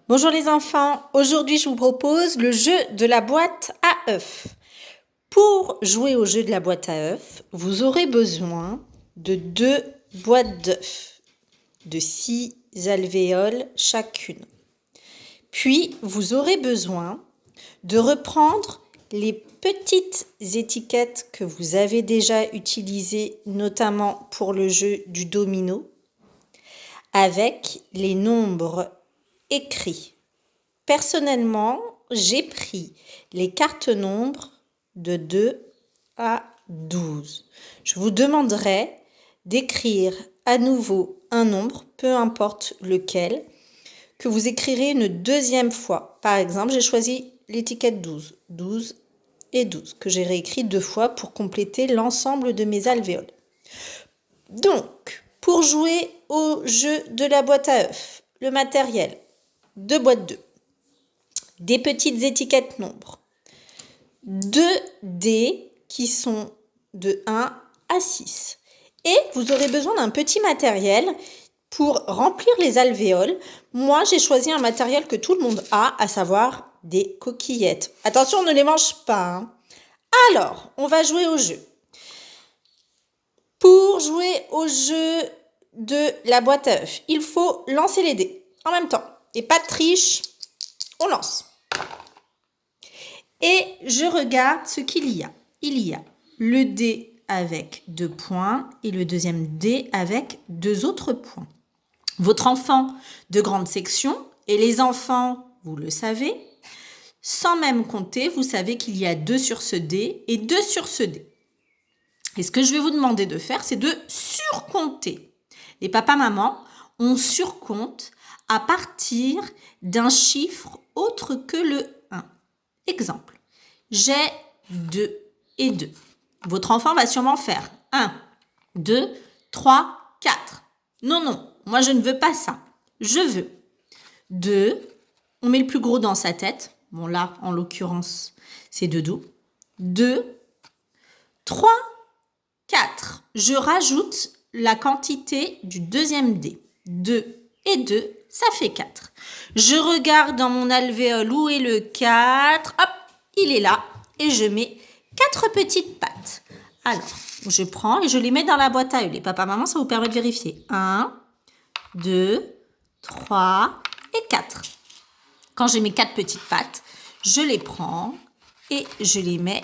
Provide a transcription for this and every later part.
Bonjour les enfants, aujourd'hui je vous propose le jeu de la boîte à œufs. Pour jouer au jeu de la boîte à œufs, vous aurez besoin de 2 boîtes d'œufs, de 6 alvéoles chacune. Puis vous aurez besoin de reprendre les petites étiquettes que vous avez déjà utilisées, notamment pour le jeu du domino, avec les nombres écrits. Personnellement, j'ai pris les cartes nombres de 2 à 12. Je vous demanderai d'écrire à nouveau un nombre, peu importe lequel, que vous écrirez une deuxième fois. Par exemple, j'ai choisi l'étiquette 12, 12 et 12, que j'ai réécrit 2 fois pour compléter l'ensemble de mes alvéoles. Donc, pour jouer au jeu de la boîte à œufs, le matériel, 2 boîtes d'œufs, des petites étiquettes nombres, 2 dés qui sont de 1 à 6. Et vous aurez besoin d'un petit matériel pour remplir les alvéoles. Moi, j'ai choisi un matériel que tout le monde a, à savoir des coquillettes. Attention, on ne les mange pas, hein. Alors, on va jouer au jeu. Pour jouer au jeu de la boîte à œufs, il faut lancer les dés en même temps. Et pas de triche, on lance. Et je regarde ce qu'il y a. Il y a le dé avec 2 points et le deuxième dé avec 2 autres points. Votre enfant de grande section et les enfants, vous le savez, sans même compter, vous savez qu'il y a 2 sur ce dé et 2 sur ce dé. Et ce que je vais vous demander de faire, c'est de surcompter. Les papas-mamans, on surcompte à partir d'un chiffre autre que le 1. Exemple, j'ai 2 et 2. Votre enfant va sûrement faire 1, 2, 3, 4. Non, moi je ne veux pas ça. Je veux 2, on met le plus gros dans sa tête. Bon là, en l'occurrence, c'est Doudou. 2, 3, 4. Je rajoute la quantité du deuxième dé. 2 et 2, ça fait 4. Je regarde dans mon alvéole où est le 4. Hop, il est là. Et je mets 4 petites pattes. Alors, je prends et je les mets dans la boîte à œufs. Les papas-mamans, ça vous permet de vérifier. 1, 2, 3 et 4. Quand j'ai mes 4 petites pattes, je les prends et je les mets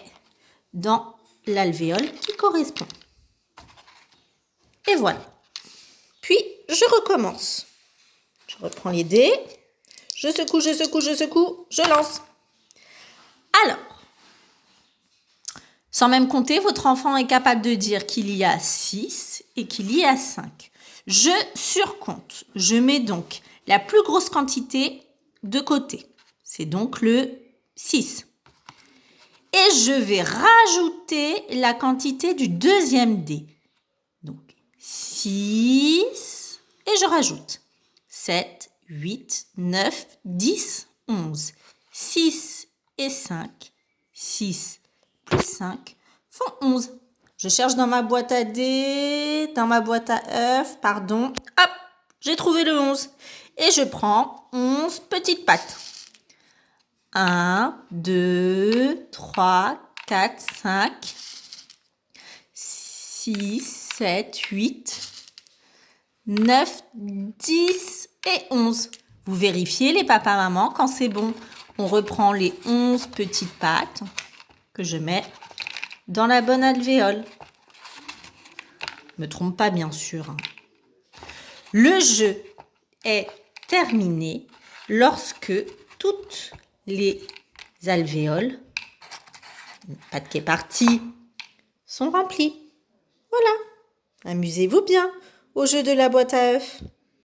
dans l'alvéole qui correspond. Et voilà. Puis, je recommence. Je reprends les dés. Je secoue, je lance. Alors, sans même compter, votre enfant est capable de dire qu'il y a 6 et qu'il y a 5. Je surcompte. Je mets donc la plus grosse quantité de côté. C'est donc le 6. Et je vais rajouter la quantité du deuxième dé. Donc, 6 et je rajoute 7, 8, 9, 10, 11. 6 et 5, 6 plus 5 font 11. Je cherche dans ma boîte à dés, dans ma boîte à œufs, pardon. Hop, j'ai trouvé le 11. Et je prends 11 petites pattes. 1, 2, 3, 4, 5, 6, 7, 8, 9, 10 et 11. Vous vérifiez les papas-mamans, quand c'est bon, on reprend les 11 petites pattes que je mets dans la bonne alvéole. Ne me trompe pas, bien sûr. Le jeu est terminé lorsque toutes les alvéoles, une patte qui est partie, sont remplies. Voilà. Amusez-vous bien au jeu de la boîte à œufs.